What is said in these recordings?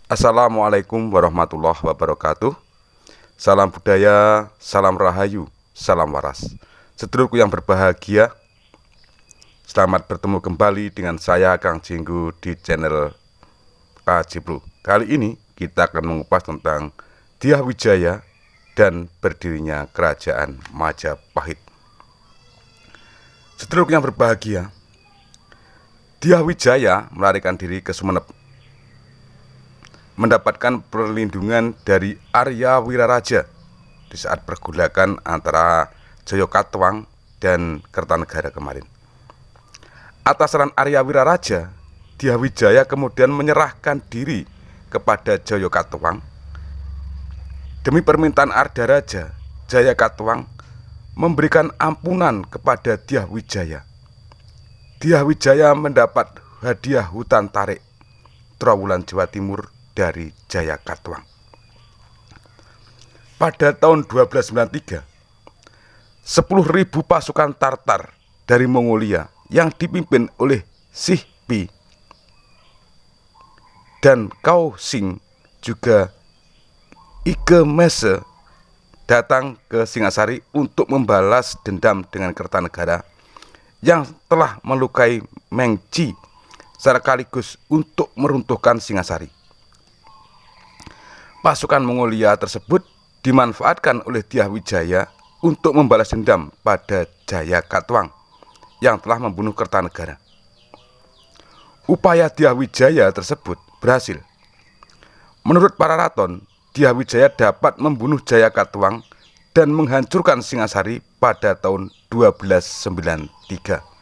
Assalamualaikum warahmatullahi wabarakatuh. Salam budaya, salam rahayu, salam waras. Sedulurku yang berbahagia, selamat bertemu kembali dengan saya Kang Jinggu di channel Kajiblu. Kali ini kita akan mengupas tentang Dyah Wijaya dan berdirinya Kerajaan Majapahit. Sedulurku yang berbahagia, Dyah Wijaya melarikan diri ke Sumeneb, mendapatkan perlindungan dari Arya Wiraraja di saat pergulakan antara Jayakatwang dan Kertanegara kemarin. Atas saran Arya Wiraraja, Dyah Wijaya kemudian menyerahkan diri kepada Jayakatwang. Demi permintaan Ardaraja, Jayakatwang memberikan ampunan kepada Dyah Wijaya. Dyah Wijaya mendapat hadiah hutan tarik Trowulan Jawa Timur dari Jayakatwang. Pada tahun 1293, 10.000 pasukan Tartar dari Mongolia yang dipimpin oleh Sihpi dan Kausing juga Ikemese datang ke Singasari untuk membalas dendam dengan Kertanegara yang telah melukai Mengci sekaligus untuk meruntuhkan Singasari. Pasukan Mongolia tersebut dimanfaatkan oleh Dyah Wijaya untuk membalas dendam pada Jayakatwang yang telah membunuh Kertanegara. Upaya Dyah Wijaya tersebut berhasil. Menurut para raton, Dyah Wijaya dapat membunuh Jayakatwang dan menghancurkan Singasari pada tahun 1293.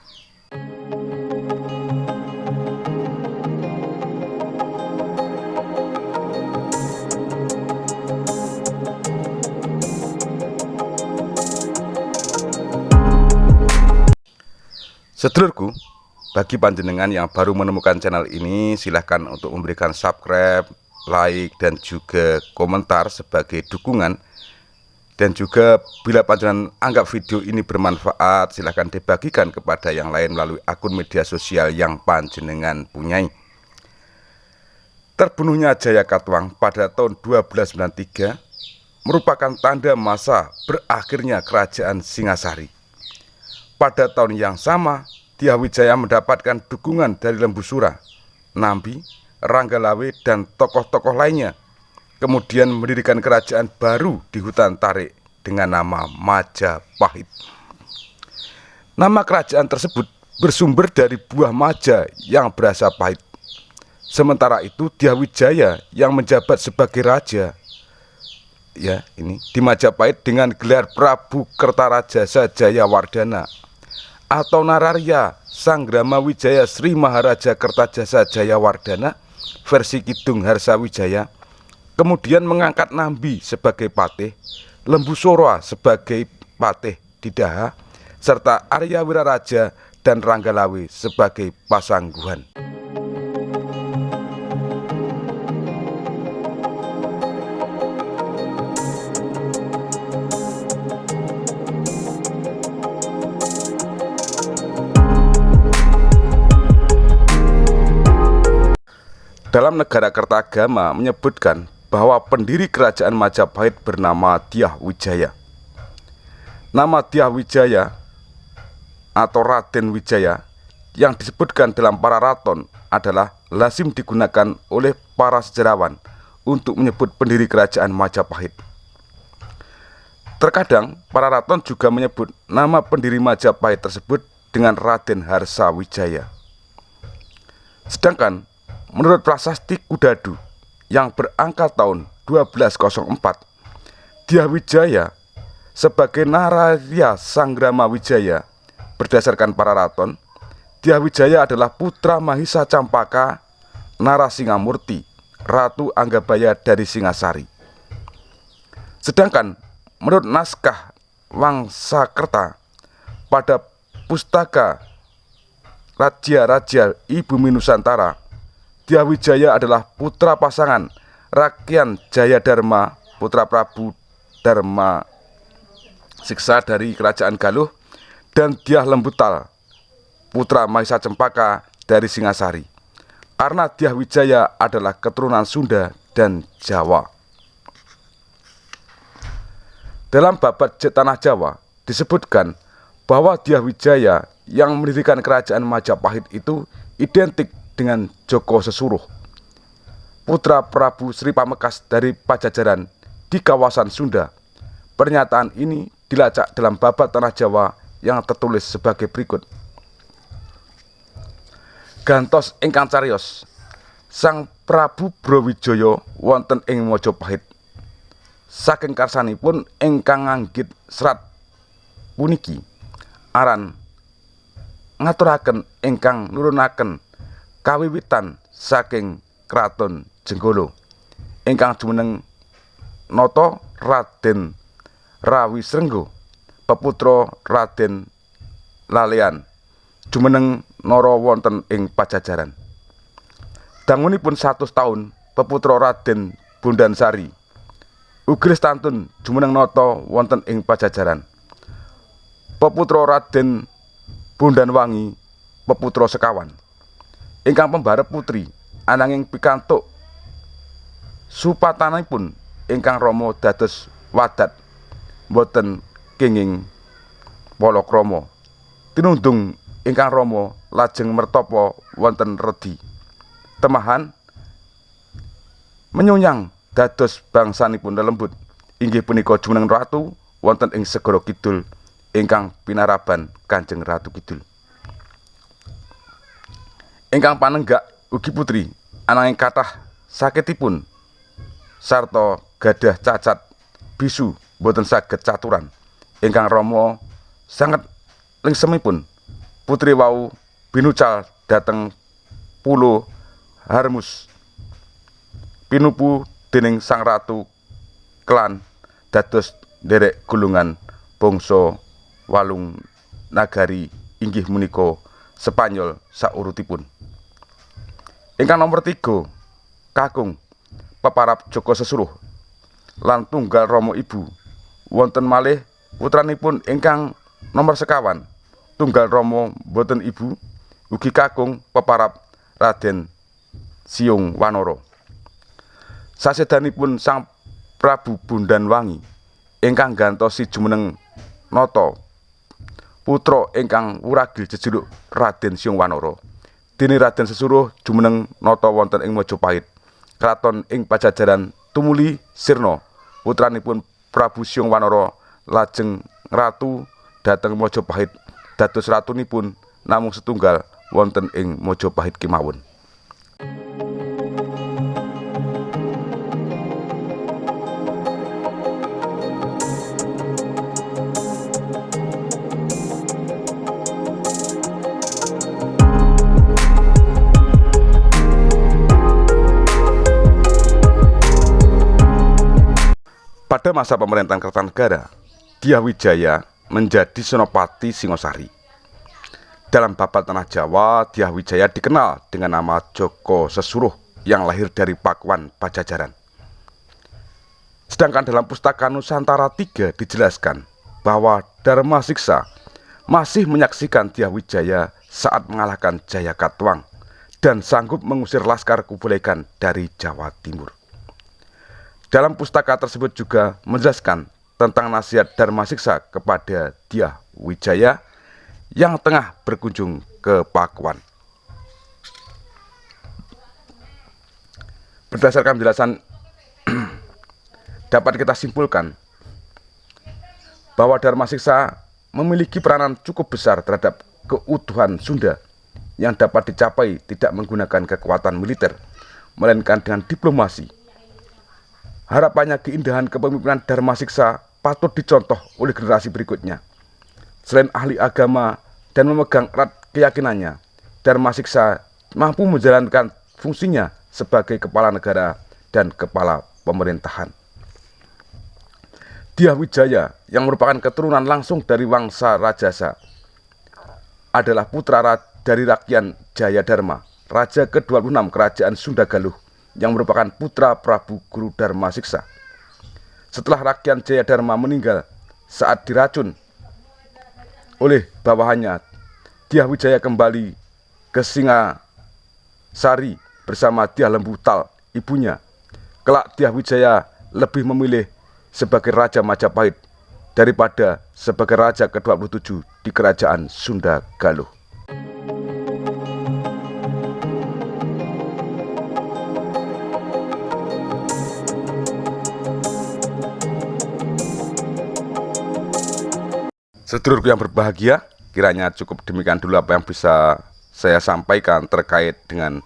Sedulurku, bagi panjenengan yang baru menemukan channel ini, silahkan untuk memberikan subscribe, like, dan juga komentar sebagai dukungan. Dan juga bila panjenengan anggap video ini bermanfaat, silahkan dibagikan kepada yang lain melalui akun media sosial yang panjenengan punyai. Terbunuhnya Jayakatwang pada tahun 1293 merupakan tanda masa berakhirnya Kerajaan Singasari. Pada tahun yang sama, Dyah Wijaya mendapatkan dukungan dari Lembu Sura, Nambi, Ranggalawe, dan tokoh-tokoh lainnya. Kemudian mendirikan kerajaan baru di hutan tarik dengan nama Majapahit. Nama kerajaan tersebut bersumber dari buah maja yang berasa pahit. Sementara itu Dyah Wijaya yang menjabat sebagai raja di Majapahit dengan gelar Prabu Kertarajasa Jayawardhana atau Nararya Sanggrama Wijaya Sri Maharaja Kertajasa Jayawardhana versi Kidung Harsawijaya, kemudian mengangkat Nambi sebagai patih, Lembu Sora sebagai patih Didaha, serta Arya Wiraraja dan Ranggalawe sebagai pasangguhan. Dalam Negara Kertagama menyebutkan bahwa pendiri kerajaan Majapahit bernama Dyah Wijaya. Nama Dyah Wijaya atau Raden Wijaya yang disebutkan dalam para raton adalah lazim digunakan oleh para sejarawan untuk menyebut pendiri kerajaan Majapahit. Terkadang para raton juga menyebut nama pendiri Majapahit tersebut dengan Raden Harsawijaya. Sedangkan menurut Prasasti Kudadu yang berangka tahun 1204, Dyah Wijaya sebagai Nararya Sanggrama Wijaya, berdasarkan para raton, Dyah Wijaya adalah putra Mahisa Campaka Narasingamurti, Ratu Anggabaya dari Singasari. Sedangkan menurut naskah Wangsakerta pada Pustaka Raja-Raja Ibumi Nusantara, Dyah Wijaya adalah putra pasangan Rakyan Jayadharma, putra Prabu Dharma Siksa dari Kerajaan Galuh, dan Dyah Lembutal, putra Mahisa Cempaka dari Singasari. karena Dyah Wijaya adalah keturunan Sunda dan Jawa. Dalam babat Tanah Jawa disebutkan bahwa Dyah Wijaya yang mendirikan kerajaan Majapahit itu identik dengan Joko Sesuruh, putra Prabu Sri Pamekas dari Pajajaran di kawasan Sunda. Pernyataan ini dilacak dalam babat Tanah Jawa yang tertulis sebagai berikut. Gantos ingkang cariyos, Sang Prabu Brawijaya wonten ing Majapahit. Saking karsanipun ingkang nganggit serat puniki aran ngaturaken ingkang nurunaken kawiwitan saking Kraton Jenggala ingkang jumeneng nata Raden Rawisrengga peputra Raden Lalean jumeneng nara wonten ing Pajajaran. Dangunipun 100 taun peputra Raden Bondansari ugi lestantun jumeneng nata wonten ing Pajajaran. Peputra Raden Bondanwangi peputra sekawan ingkang pembarep putri ananging pikantuk supatanipun ingkang rama dados wadat boten kenging palakrama. Tinundung ingkang rama lajeng mertapa wonten redi temahan menyunyang dados bangsanipun lelembut inggih punika jumeneng ratu wonten ing segara kidul ingkang pinaraban Kanjeng Ratu Kidul. Ingkang panenggak ugi putri ananging kathah sakitipun sarta gadah cacat bisu boten saged caturan ingkang rama sanget lingsemipun putri wau binucal dhateng pulo Harmus pinupu dening Sang Ratu Klan dados nderek gulungan bangsa Walung Nagari inggih punika Spanyol saurutipun. Ingkang nomor 3 kakung peparab Joko Sesuruh lan tunggal rama ibu. Wonten malih putranipun ingkang nomor sekawan tunggal rama boten ibu ugi kakung peparab Raden Siung Wanara. Sasedanipun Sang Prabu Bondanwangi ingkang gantosi jumeneng nata putra ingkang wuragil jejuluk Raden Siung Wanara. Dene Raden Sesuruh jumeneng nata wonten ing Majapahit. Kraton ing Pajajaran tumuli sirna. Putranipun Prabu Siung Wanara lajeng ngratu dhateng Majapahit dados ratunipun namung setunggal wonten ing Majapahit kemawon. Pada masa pemerintahan Kertanegara, Dyah Wijaya menjadi Senopati Singosari. Dalam babat Tanah Jawa, Dyah Wijaya dikenal dengan nama Joko Sesuruh yang lahir dari Pakuan Pajajaran. Sedangkan dalam pustaka Nusantara III dijelaskan bahwa Dharma Siksa masih menyaksikan Dyah Wijaya saat mengalahkan Jayakatwang dan sanggup mengusir laskar Kublai Khan dari Jawa Timur. Dalam pustaka tersebut juga menjelaskan tentang nasihat Dharma Siksa kepada Dyah Wijaya yang tengah berkunjung ke Pakuan. Berdasarkan penjelasan dapat kita simpulkan bahwa Dharma Siksa memiliki peranan cukup besar terhadap keutuhan Sunda yang dapat dicapai tidak menggunakan kekuatan militer, melainkan dengan diplomasi. Harapannya keindahan kepemimpinan Dharma Siksa patut dicontoh oleh generasi berikutnya. Selain ahli agama dan memegang erat keyakinannya, Dharma Siksa mampu menjalankan fungsinya sebagai kepala negara dan kepala pemerintahan. Dyah Wijaya yang merupakan keturunan langsung dari Wangsa Rajasa adalah putra dari Rakyat Jayadharma, Raja ke-26 Kerajaan Sunda Galuh, yang merupakan putra Prabu Guru Dharma Siksa. Setelah Rakyat Jayadharma meninggal saat diracun oleh bawahannya, Dyah Wijaya kembali ke Singasari bersama Dyah Lembu Tal, ibunya. Kelak Dyah Wijaya lebih memilih sebagai Raja Majapahit daripada sebagai Raja ke-27 di Kerajaan Sunda Galuh. Sedulurku yang berbahagia, kiranya cukup demikian dulu apa yang bisa saya sampaikan terkait dengan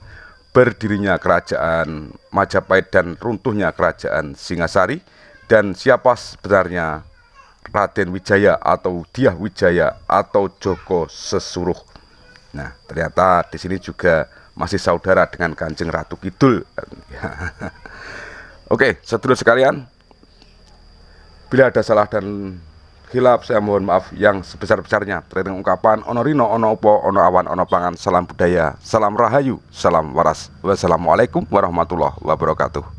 berdirinya Kerajaan Majapahit dan runtuhnya Kerajaan Singasari, dan siapa sebenarnya Raden Wijaya atau Dyah Wijaya atau Joko Sesuruh. Nah, ternyata di sini juga masih saudara dengan Kanjeng Ratu Kidul. Oke, sedulur sekalian, bila ada salah dan khilaf, saya mohon maaf yang sebesar-besarnya. Terkait dengan ungkapan ono rino, ono opo, ono awan, ono pangan. Salam budaya, salam rahayu, salam waras. Wassalamualaikum warahmatullahi wabarakatuh.